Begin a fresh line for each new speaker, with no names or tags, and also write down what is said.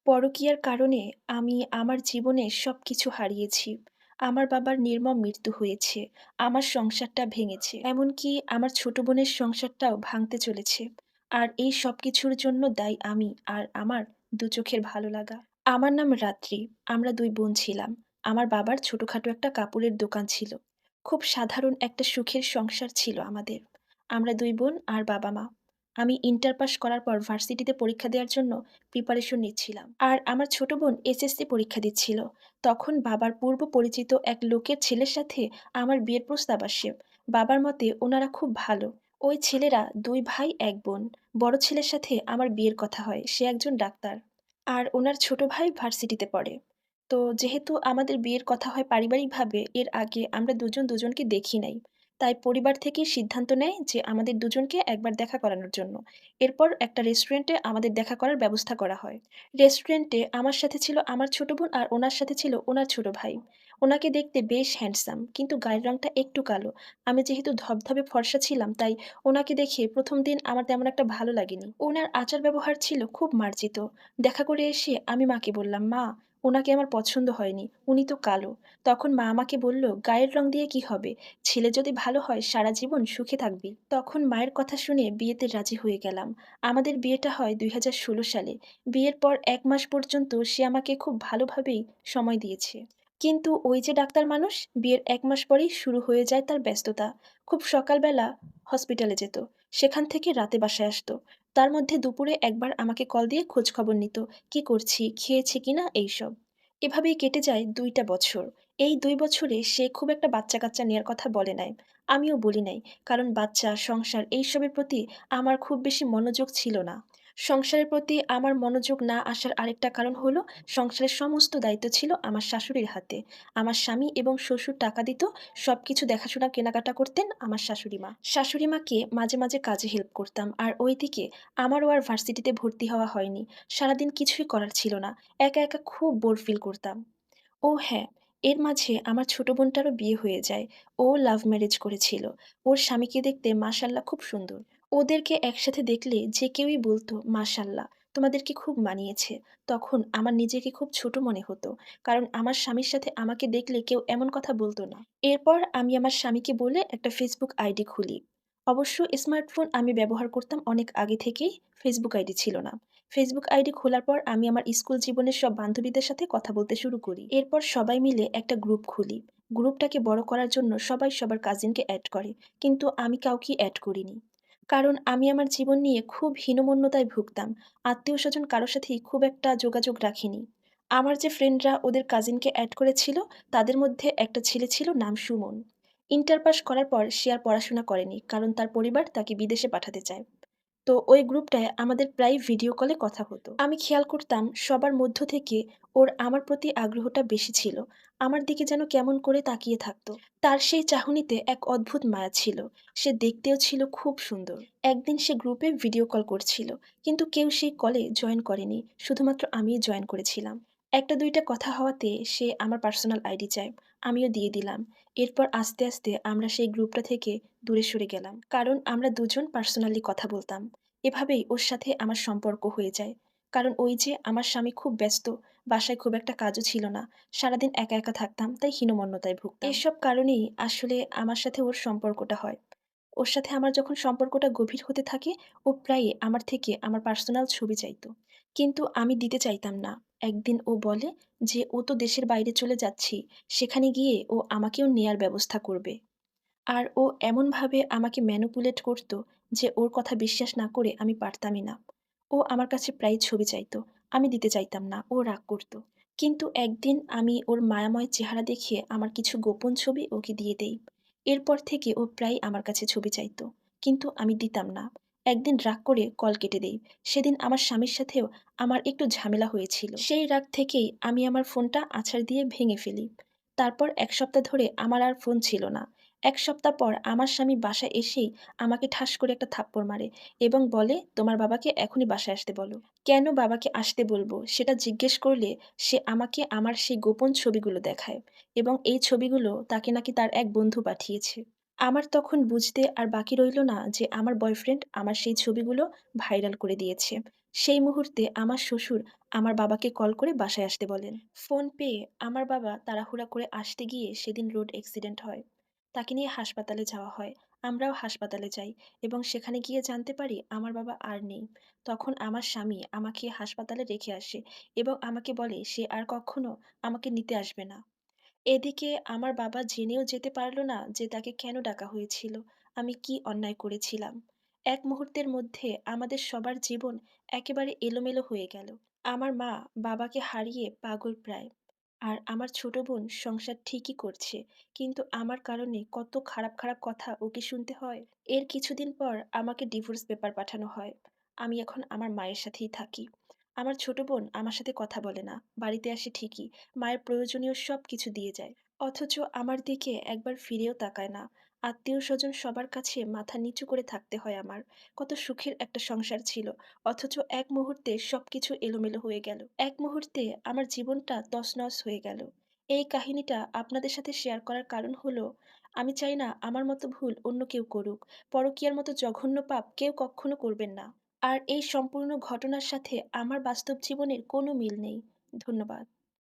পরকীয়ার কারণে আমি আমার জীবনে সবকিছু হারিয়েছি। আমার বাবার নির্মম মৃত্যু হয়েছে। আমার সংসারটা ভেঙেছে। এমনকি আমার ছোট বোনের সংসারটাও ভাঙতে চলেছে। আর এই সবকিছুর জন্য দায়ী আমি আর আমার দু চোখের ভালো লাগা। আমার নাম রাত্রি। আমরা ২ বোন ছিলাম। আমার বাবার ছোটখাটো একটা কাপড়ের দোকান ছিল। খুব সাধারণ একটা সুখের সংসার ছিল আমাদের। আমরা ২ বোন আর বাবা-মা। আমি ইন্টার পাস করার পর ভার্সিটিতে পরীক্ষা দেওয়ার জন্য প্রিপারেশন নিচ্ছিলাম। আর আমার ছোট বোন এসএসসি পরীক্ষা দিচ্ছিল। তখন বাবার পূর্ব পরিচিত এক লোকের ছেলের সাথে আমার বিয়ের প্রস্তাব আসে। বাবার মতে ওনারা খুব ভালো। ওই ছেলেরা ২ ভাই ১ বোন। বড় ছেলের সাথে আমার বিয়ের কথা হয়। সে একজন ডাক্তার। আর ওনার ছোট ভাই ভার্সিটিতে পড়ে। তো যেহেতু আমাদের বিয়ের কথা হয় পারিবারিকভাবে, এর আগে আমরা দুজন দুজনকে দেখি নাই। তাই পরিবার থেকেই সিদ্ধান্ত নেয় যে আমাদের দুজনকে একবার দেখা করানোর জন্য। এরপর একটা রেস্টুরেন্টে আমাদের দেখা করার ব্যবস্থা করা হয়। রেস্টুরেন্টে আমার সাথে ছিল আমার ছোট বোন আর ওনার সাথে ছিল ওনার ছোট ভাই। ওনাকে দেখতে বেশ হ্যান্ডসাম, কিন্তু গায়ের রংটা একটু কালো। আমি যেহেতু ধবধবে ফর্সা ছিলাম, তাই ওনাকে দেখে ১ম দিন আমার তেমন একটা ভালো লাগেনি। ওনার আচার ব্যবহার ছিল খুব মার্জিত। দেখা করে এসে আমি মাকে বললাম, "মা, উনাকে আমার পছন্দ হয়নি। উনি তো কালো।" তখন মা আমাকে বলল, "গায়ের রং দিয়ে কি হবে? ছেলে যদি ভালো হয় সারা জীবন সুখে থাকবি।" তখন মায়ের কথা শুনে বিয়েতে রাজি হয়ে গেলাম। আমাদের বিয়েটা হয় ২০১৬ সালে। বিয়ের পর ১ মাস পর্যন্ত সে আমাকে খুব ভালোভাবেই সময় দিয়েছে। কিন্তু ওই যে ডাক্তার মানুষ, বিয়ের ১ মাস পরেই শুরু হয়ে যায় তার ব্যস্ততা। খুব সকালবেলা হসপিটালে যেত। সেখান থেকে রাতে বাসায় আসতো। তার মধ্যে দুপুরে একবার আমাকে কল দিয়ে খোঁজ খবর নিত। কি করছি, খেয়েছি কিনা এইসব। এভাবেই কেটে যায় ২ টা বছর। এই ২ বছরে সে খুব একটা বাচ্চা-কাচ্চা নেয়ার কথা বলে নাই। আমিও বলি নাই। কারণ বাচ্চা, সংসার এইসবের প্রতি আমার খুব বেশি মনোযোগ ছিল না। সংসারের প্রতি আমার মনোযোগ না আসার আরেকটা কারণ হলো, সংসারের সমস্ত দায়িত্ব ছিল আমার শাশুড়ির হাতে। আমার স্বামী এবং শ্বশুর টাকা দিত, সবকিছু দেখাশোনা কেনাকাটা করতেন আমার শাশুড়িমা। শাশুড়িমাকে মাঝে, মাঝে কাজে হেল্প করতাম। আর ওইদিকে আমারও আর ভার্সিটিতে ভর্তি হওয়া হয়নি। সারাদিন কিছুই করার ছিল না। একা, একা খুব বোর ফিল করতাম। ও হ্যাঁ, এর মাঝে আমার ছোট বোনটারও বিয়ে হয়ে যায়। ও লাভ ম্যারেজ করেছিল। ওর স্বামীকে দেখতে মাশাআল্লাহ খুব সুন্দর। ওদেরকে একসাথে দেখলে যে কেউই বলতো, "মাশাআল্লাহ, তোমাদেরকে খুব মানিয়েছে।" তখন আমার নিজেকে খুব ছোট মনে হতো। কারণ আমার স্বামীর সাথে আমাকে দেখলে কেউ এমন কথা বলতো না। এরপর আমি আমার স্বামীকে বলে একটা ফেসবুক আইডি খুলি। অবশ্য স্মার্টফোন আমি ব্যবহার করতাম অনেক আগে থেকেই, ফেসবুক আইডি ছিল না। ফেসবুক আইডি খোলার পর আমি আমার স্কুল জীবনের সব বান্ধবীদের সাথে কথা বলতে শুরু করি। এরপর সবাই মিলে একটা গ্রুপ খুলি। গ্রুপটাকে বড় করার জন্য সবাই সবার কাজিনকে এড করে। কিন্তু আমি কাউকেই এড করিনি। কারণ আমি আমার জীবন নিয়ে খুব হীনমন্যতায় ভুগতাম। আত্মীয়স্বজন কারো সাথেই খুব একটা যোগাযোগ রাখিনি। আমার যে ফ্রেন্ডরা ওদের কাজিনকে এড করেছিল, তাদের মধ্যে একটা ছেলে ছিল নাম সুমন। ইন্টার পাস করার পর সে আর পড়াশোনা করেনি, কারণ তার পরিবার তাকে বিদেশে পাঠাতে চায়। তো ওই গ্রুপটায় আমাদের প্রায় ভিডিও কলে কথা হতো। আমি খেয়াল করতাম সবার মধ্য থেকে ওর আমার প্রতি আগ্রহটা বেশি ছিল। আমার দিকে যেন কেমন করে তাকিয়ে থাকতো। তার সেই চাহনিতে এক অদ্ভুত মায়া ছিল। সে দেখতেও ছিল খুব সুন্দর। একদিন সে গ্রুপে ভিডিও কল করছিল। কিন্তু কেউ সেই কলে জয়েন করেনি। শুধুমাত্র আমিই জয়েন করেছিলাম। ১টা ২টা কথা হওয়াতে সে আমার পার্সোনাল আইডি চায়। আমিও দিয়ে দিলাম। এরপর আস্তে, আস্তে আমরা সেই গ্রুপটা থেকে দূরে সরে গেলাম। কারণ আমরা দুজন পার্সোনালি কথা বলতাম। এভাবেই ওর সাথে আমার সম্পর্ক হয়ে যায়। কারণ ওই যে আমার স্বামী খুব ব্যস্ত, বাসায় খুব একটা কাজও ছিল না। সারাদিন একা, একা থাকতাম, তাই হীনমন্যতায় ভুগতাম। এসব কারণেই আসলে আমার সাথে ওর সম্পর্কটা হয়। ওর সাথে আমার যখন সম্পর্কটা গভীর হতে থাকে, ও প্রায়ই আমার থেকে আমার পার্সোনাল ছবি চাইতো। কিন্তু আমি দিতে চাইতাম না। একদিন ও বলে যে ও তো দেশের বাইরে চলে যাচ্ছি, সেখানে গিয়ে ও আমাকেও নেয়ার ব্যবস্থা করবে। আর ও এমনভাবে আমাকে ম্যানিপুলেট করতো যে ওর কথা বিশ্বাস না করে আমি পারতামই না। ও আমার কাছে প্রায়ই ছবি চাইতো। আমি দিতে চাইতাম না। ও রাগ করতো। কিন্তু একদিন আমি ওর মায়াময় চেহারা দেখে আমার কিছু গোপন ছবি ওকে দিয়ে দেই। এরপর থেকে ও প্রায়ই আমার কাছে ছবি চাইতো। কিন্তু আমি দিতাম না। একদিন রাগ করে কল কেটে দেই। সেদিন আমার স্বামীর সাথেও আমার একটু ঝামেলা হয়েছিল। সেই রাগ থেকেই আমি আমার ফোনটা আছাড় দিয়ে ভেঙে ফেলি। তারপর ১ সপ্তাহ ধরে আমার আর ফোন ছিল না। ১ সপ্তাহ পর আমার স্বামী বাসায় এসেই আমাকে ঠাস করে একটা থাপ্পড় মারে এবং বলে, "তোমার বাবাকে এখনই বাসায় আসতে বলো।" কেন বাবাকে আসতে বলবো সেটা জিজ্ঞেস করলে সে আমাকে আমার সেই গোপন ছবিগুলো দেখায় এবং এই ছবিগুলো তাকে নাকি তার এক বন্ধু পাঠিয়েছে। আমার তখন বুঝতে আর বাকি রইল না যে আমার বয়ফ্রেন্ড আমার সেই ছবিগুলো ভাইরাল করে দিয়েছে। সেই মুহূর্তে আমার শ্বশুর আমার বাবাকে কল করে বাসায় আসতে বলেন। ফোন পেয়ে আমার বাবা তাড়াহুড়া করে আসতে গিয়ে সেদিন রোড অ্যাক্সিডেন্ট হয়। তাকে নিয়ে হাসপাতালে যাওয়া হয়। আমরাও হাসপাতালে যাই এবং সেখানে গিয়ে জানতে পারি আমার বাবা আর নেই। তখন আমার স্বামী আমাকে হাসপাতালে রেখে আসে এবং আমাকে বলে সে আর কখনো আমাকে নিতে আসবে না। এদিকে আমার বাবা জেনেও যেতে পারল না যে তাকে কেন ডাকা হয়েছিল, আমি কি অন্যায় করেছিলাম। এক মুহূর্তের মধ্যে আমাদের সবার জীবন একেবারে এলোমেলো হয়ে গেল। আমার মা বাবাকে হারিয়ে পাগল প্রায়। আর আমার ছোট বোন সংসার ঠিকই করছে, কিন্তু আমার কারণে কত খারাপ খারাপ কথা ওকে শুনতে হয়। এর কিছুদিন পর আমাকে ডিভোর্স পেপার পাঠানো হয়। আমি এখন আমার মায়ের সাথেই থাকি। আমার ছোট বোন আমার সাথে কথা বলে না, বাড়িতে আসে ঠিকই, মায়ের প্রয়োজনীয় সব কিছু দিয়ে যায়, অথচ আমার দিকে একবার ফিরেও তাকায় না। আত্মীয় স্বজন সবার কাছে মাথা নিচু করে থাকতে হয় আমার। কত সুখের একটা সংসার ছিল, অথচ এক মুহূর্তে সবকিছু এলোমেলো হয়ে গেল। এক মুহূর্তে আমার জীবনটা তছনছ হয়ে গেল। এই কাহিনীটা আপনাদের সাথে শেয়ার করার কারণ হলো, আমি চাই না আমার মতো ভুল অন্য কেউ করুক। পরকীয়ার মতো জঘন্য পাপ কেউ কখনো করবেন না। আর এই সম্পূর্ণ ঘটনার সাথে আমার বাস্তব জীবনের কোনো মিল নেই। ধন্যবাদ।